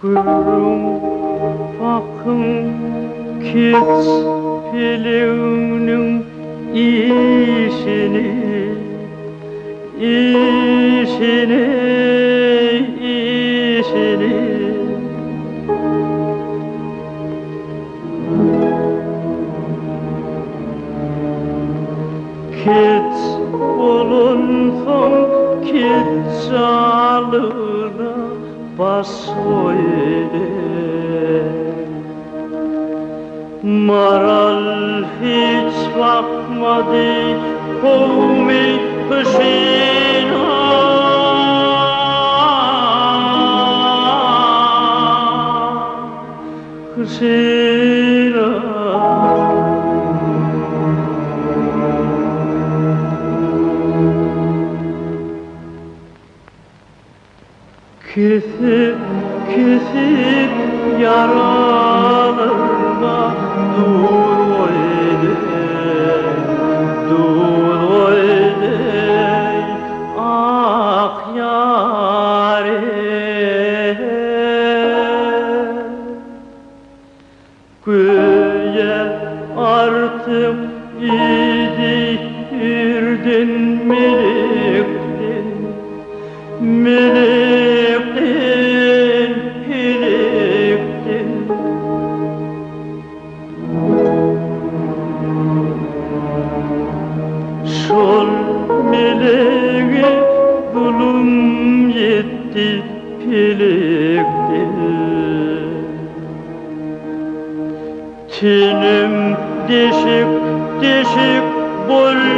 Gurrum bakın kits pileğinin işini Kit bulunsun kit çalına bas öyle Maral hiç bakmadı kuvmi kışına Küsüp küsüp yaralarıma dur öyle ah yâre Göğe artım idi ürdün melektin hilektin Şol meleğe zulüm yetti pilektin Tinim deşik deşik bol